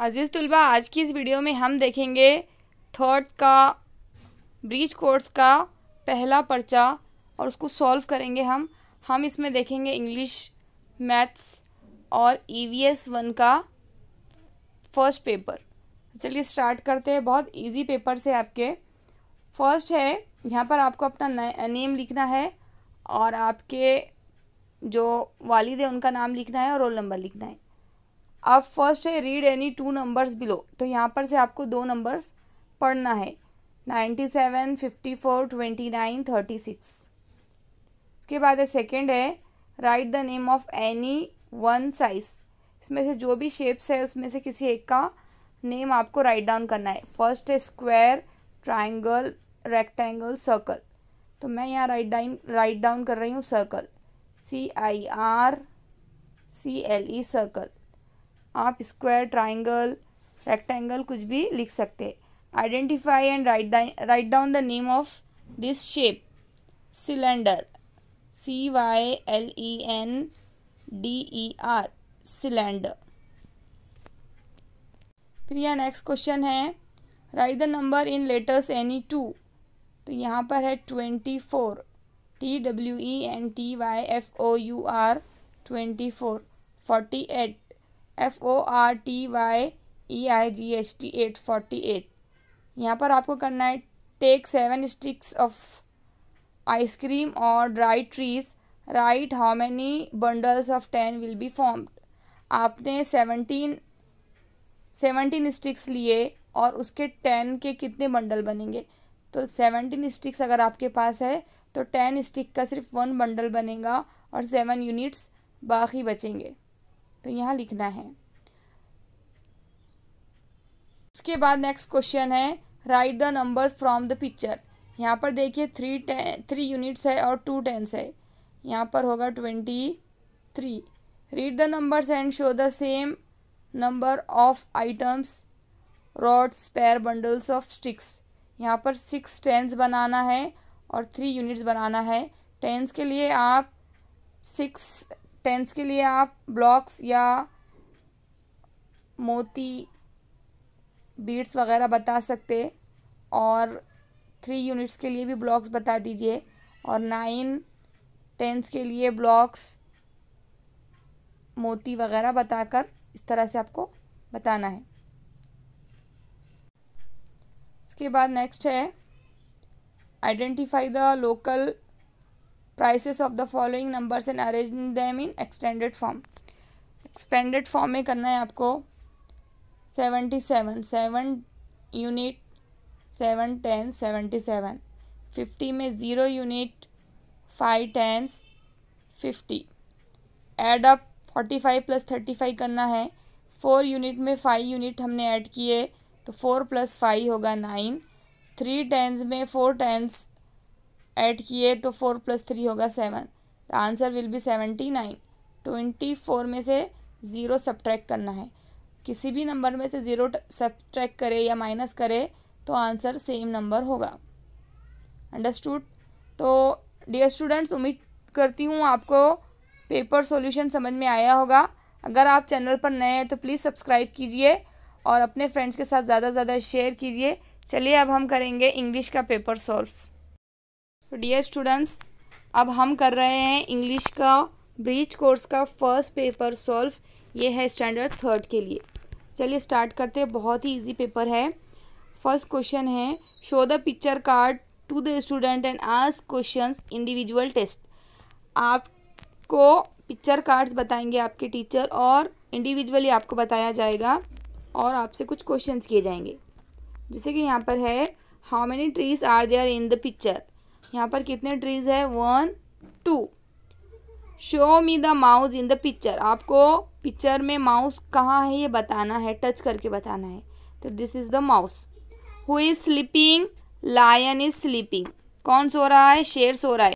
अजीज़ तुलबा, आज की इस वीडियो में हम देखेंगे थर्ड का ब्रीच कोर्स का पहला पर्चा और उसको सॉल्व करेंगे हम इसमें देखेंगे इंग्लिश, मैथ्स और EVS 1 का फर्स्ट पेपर। चलिए स्टार्ट करते हैं। बहुत इजी पेपर से आपके फर्स्ट है, यहाँ पर आपको अपना नेम लिखना है और आपके जो वालिद है उनका नाम लिखना है और रोल नंबर लिखना है। अब फर्स्ट है रीड एनी 2 नंबर्स बिलो, तो यहाँ पर से आपको 2 नंबर्स पढ़ना है 97, 54, 29, 36। उसके बाद है सेकंड है right the name of any one size, इसमें से जो भी शेप्स है उसमें से किसी एक का नेम आपको राइट डाउन करना है। फर्स्ट है स्क्वायर, ट्राइंगल, रेक्टेंगल, सर्कल, तो मैं यहाँ राइट डाउन कर रही हूँ सर्कल, CIRCLE सर्कल। आप स्क्वायर, ट्राइंगल, रेक्टेंगल कुछ भी लिख सकते हैं। Identify and write down the name of this shape, cylinder, CYLENDER cylinder. फिर यहाँ नेक्स्ट क्वेश्चन है right the number in letters any 2, तो यहाँ पर है 24, TWENTYFOUR 24, 48, FORTYEIGHT 8, 48। यहाँ पर आपको करना है टेक 7 स्टिक्स ऑफ आइसक्रीम और dry trees, right how many bundles of 10 will be formed. आपने 17 स्टिक्स लिए और उसके 10 के कितने बंडल बनेंगे, तो 17 स्टिक्स अगर आपके पास है तो 10 स्टिक का सिर्फ 1 बंडल बनेगा और 7 यूनिट्स बाकी बचेंगे, तो यहाँ लिखना है। उसके बाद नेक्स्ट क्वेश्चन है right the numbers from the picture. यहाँ पर देखिए 3 यूनिट्स है और 2 टेंस है, यहाँ पर होगा 23। Read the numbers and show the same number of items, rods, pair, bundles of sticks. यहाँ पर 6 टेंस बनाना है और 3 यूनिट्स बनाना है। टेंस के लिए आप ब्लॉक्स या मोती, बीड्स वगैरह बता सकते, और 3 यूनिट्स के लिए भी ब्लॉक्स बता दीजिए, और 9 टेंस के लिए ब्लॉक्स, मोती वगैरह बताकर इस तरह से आपको बताना है। उसके बाद नेक्स्ट है identify the local prices of the following numbers and arrange them in extended form. Expanded form में करना है आपको 77, 7 यूनिट, 7 टेंस, 77। 50 में 0 यूनिट, 5 टेंस, 50। ऐड अप 45 + 35 करना है। 4 यूनिट में 5 यूनिट हमने ऐड किए तो 4 + 5 होगा 9। 3 टेंस में 4 टेंस ऐड किए तो 4 + 3 होगा 7। The answer will be 79। 24 में से 0 सब्ट्रैक्ट करना है। किसी भी नंबर में से 0 सब्ट्रैक्ट करे या माइनस करे तो आंसर सेम नंबर होगा। अंडरस्टूड? तो डियर स्टूडेंट्स, उम्मीद करती हूँ आपको पेपर सॉल्यूशन समझ में आया होगा। अगर आप चैनल पर नए हैं तो प्लीज़ सब्सक्राइब कीजिए और अपने फ्रेंड्स के साथ ज़्यादा से ज़्यादा शेयर कीजिए। चलिए अब हम करेंगे इंग्लिश का पेपर सॉल्व। तो डियर स्टूडेंट्स, अब हम कर रहे हैं इंग्लिश का ब्रीच कोर्स का फर्स्ट पेपर सॉल्व। ये है स्टैंडर्ड 3 के लिए। चलिए स्टार्ट करते हैं। बहुत ही इजी पेपर है। फर्स्ट क्वेश्चन है show the picture card to the student and ask questions individual test. आपको पिक्चर कार्ड्स बताएंगे आपके टीचर और इंडिविजुअली आपको बताया जाएगा और आपसे कुछ क्वेश्चंस किए जाएंगे। जैसे कि यहाँ पर है how many trees are there in the picture. यहाँ पर कितने ट्रीज है, 1, 2। Show me the mouse in the picture. आपको पिक्चर में माउस कहाँ है ये बताना है, टच करके बताना है। तो this is the mouse. Who is sleeping, lion is sleeping. कौन सो रहा है, शेर सो रहा है।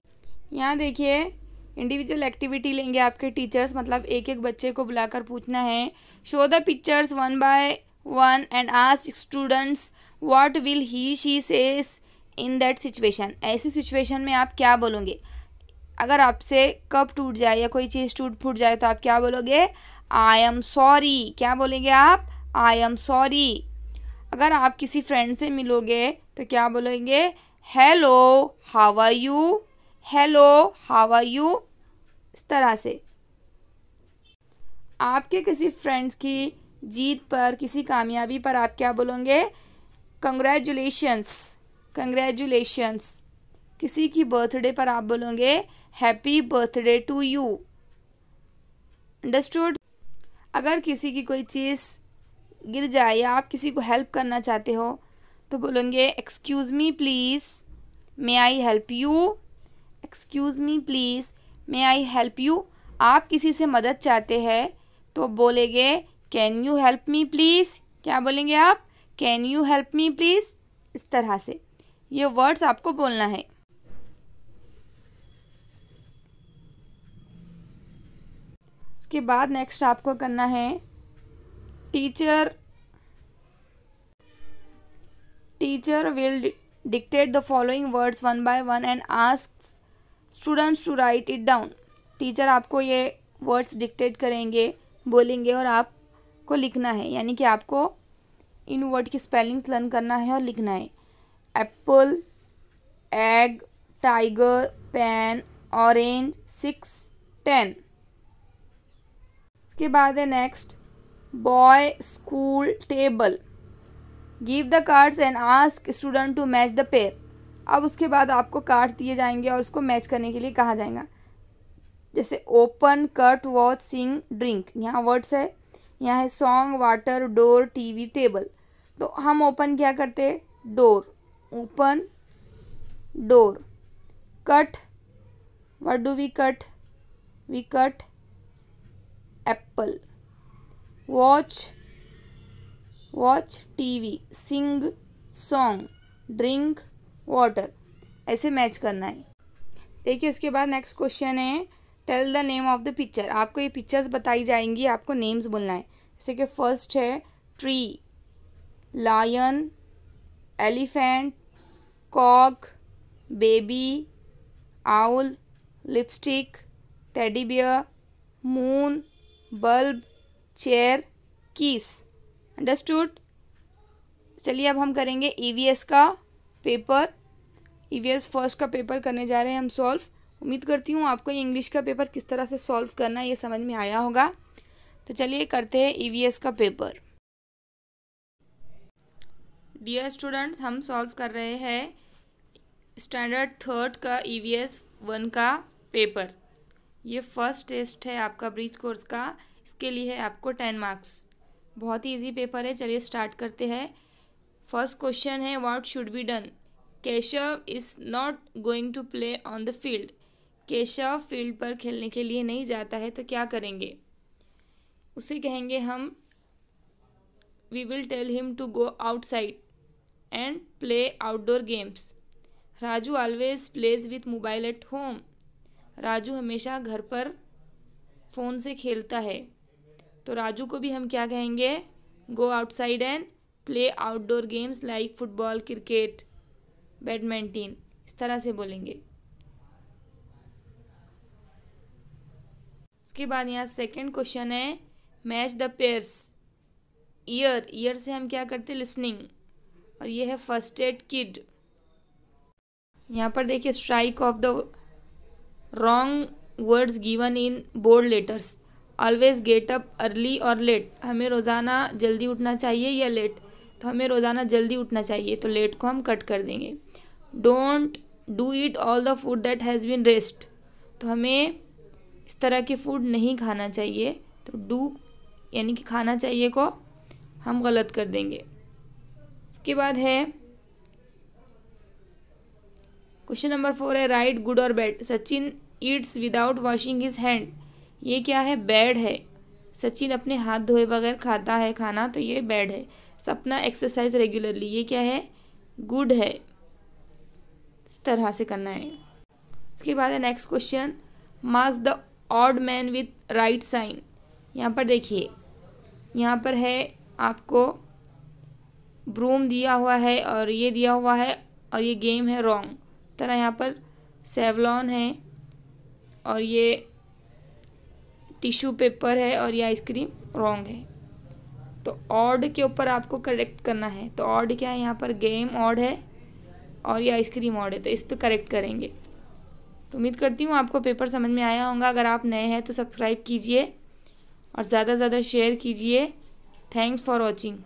यहाँ देखिए इंडिविजुअल एक्टिविटी लेंगे आपके टीचर्स, मतलब एक एक बच्चे को बुलाकर पूछना है show the pictures 1 by 1 and ask students what will he she says in that situation. ऐसी सिचुएशन में आप क्या बोलोगे। अगर आपसे कप टूट जाए या कोई चीज़ फूट जाए तो आप क्या बोलोगे, आई एम सॉरी। क्या बोलेंगे आप, आई एम सॉरी। अगर आप किसी फ्रेंड से मिलोगे तो क्या बोलेंगे? Hello how are you, hello how are you, इस तरह से। आपके किसी फ्रेंड्स की जीत पर, किसी कामयाबी पर आप क्या बोलोगे? Congratulations, congratulations. किसी की बर्थडे पर आप बोलोगे happy birthday to you. Understood? अगर किसी की कोई चीज़ गिर जाए या आप किसी को हेल्प करना चाहते हो तो बोलेंगे excuse me please, may I help you, excuse me please, may I help you. आप किसी से मदद चाहते हैं तो बोलेंगे can you help me please. क्या बोलेंगे आप? Can you help me please, इस तरह से। ये वर्ड्स आपको बोलना है। उसके बाद नेक्स्ट आपको करना है teacher will dictate the following words one by one and asks students to write it down। Teacher आपको ये वर्ड्स डिक्टेट करेंगे, बोलेंगे और आपको लिखना है, यानी कि आपको इन वर्ड की स्पेलिंग्स लर्न करना है और लिखना है। Apple, egg, tiger, pen, orange, 6, 10। उसके बाद है next boy, school, table. Give the cards and ask student to match the pair. अब उसके बाद आपको कार्ड्स दिए जाएंगे और उसको मैच करने के लिए कहा जाएगा। जैसे open, cut, watch, sing, drink. यहाँ वर्ड्स है, यहाँ है song, water, door, TV, table. तो हम ओपन क्या करते हैं? Door, open door. Cut, what do we cut? We cut apple. Watch, watch TV. Sing song, drink water. ऐसे मैच करना है। देखिए उसके बाद नेक्स्ट क्वेश्चन है tell the name of the picture. आपको ये पिक्चर्स बताई जाएंगी, आपको नेम्स बोलना है। जैसे कि फर्स्ट है tree, lion, elephant, cock, baby, owl, lipstick, teddy bear, moon, bulb, chair, keys. Understood? चलिए अब हम करेंगे ईवीएस का पेपर। ईवीएस फर्स्ट का पेपर करने जा रहे हैं हम सॉल्व। उम्मीद करती हूँ आपको ये इंग्लिश का पेपर किस तरह से सॉल्व करना है ये समझ में आया होगा। तो चलिए करते हैं ईवीएस का पेपर। डियर स्टूडेंट्स, हम सॉल्व कर रहे हैं स्टैंडर्ड 3 का ईवीएस 1 का पेपर। ये फर्स्ट टेस्ट है आपका ब्रीज कोर्स का। इसके लिए है आपको 10 मार्क्स। बहुत ही इजी पेपर है। चलिए स्टार्ट करते हैं। फर्स्ट क्वेश्चन है what should be done? Keshav is not going to play on the field. Keshav field पर खेलने के लिए नहीं जाता है तो क्या करेंगे? उसे कहेंगे हम we will tell him to go outside and play outdoor games. Raju always plays with mobile at home. Raju हमेशा घर पर फ़ोन से खेलता है तो राजू को भी हम क्या कहेंगे? गो outside and play outdoor games like football, cricket, badminton, इस तरह से बोलेंगे। उसके बाद यहाँ सेकंड क्वेश्चन है match the pairs. Year, year से हम क्या करते? लिसनिंग। और ये है फर्स्ट एड किड। यहाँ पर देखिए strike off the wrong words given in bold letters. Always get up early और लेट। हमें रोज़ाना जल्दी उठना चाहिए या लेट? तो हमें रोज़ाना जल्दी उठना चाहिए तो लेट को हम कट कर देंगे। Don't do eat all the food that has been rest. तो हमें इस तरह के फूड नहीं खाना चाहिए तो डू यानी कि खाना चाहिए को हम गलत कर देंगे। इसके बाद है क्वेश्चन नंबर 4 है राइट गुड और bad. Sachin Yeats without washing his hand. ये क्या है? बैड है। सचिन अपने हाथ धोए बगैर खाता है खाना तो ये बैड है। सपना एक्सरसाइज रेगुलरली। ये क्या है? गुड है। इस तरह से करना है। इसके बाद है next question marks the odd man with right sign. यहाँ पर देखिए, यहाँ पर है आपको ब्रूम दिया हुआ है और ये दिया हुआ है और ये गेम है रॉन्ग। तरह यहाँ पर सेवलॉन है और ये टिश्यू पेपर है और ये आइसक्रीम रॉन्ग है। तो ऑड के ऊपर आपको करेक्ट करना है। तो ऑड क्या है, यहाँ पर गेम ऑड है और ये आइसक्रीम ऑड है, तो इस पर करेक्ट करेंगे। तो उम्मीद करती हूँ आपको पेपर समझ में आया होगा। अगर आप नए हैं तो सब्सक्राइब कीजिए और ज़्यादा से ज़्यादा शेयर कीजिए। Thanks for watching.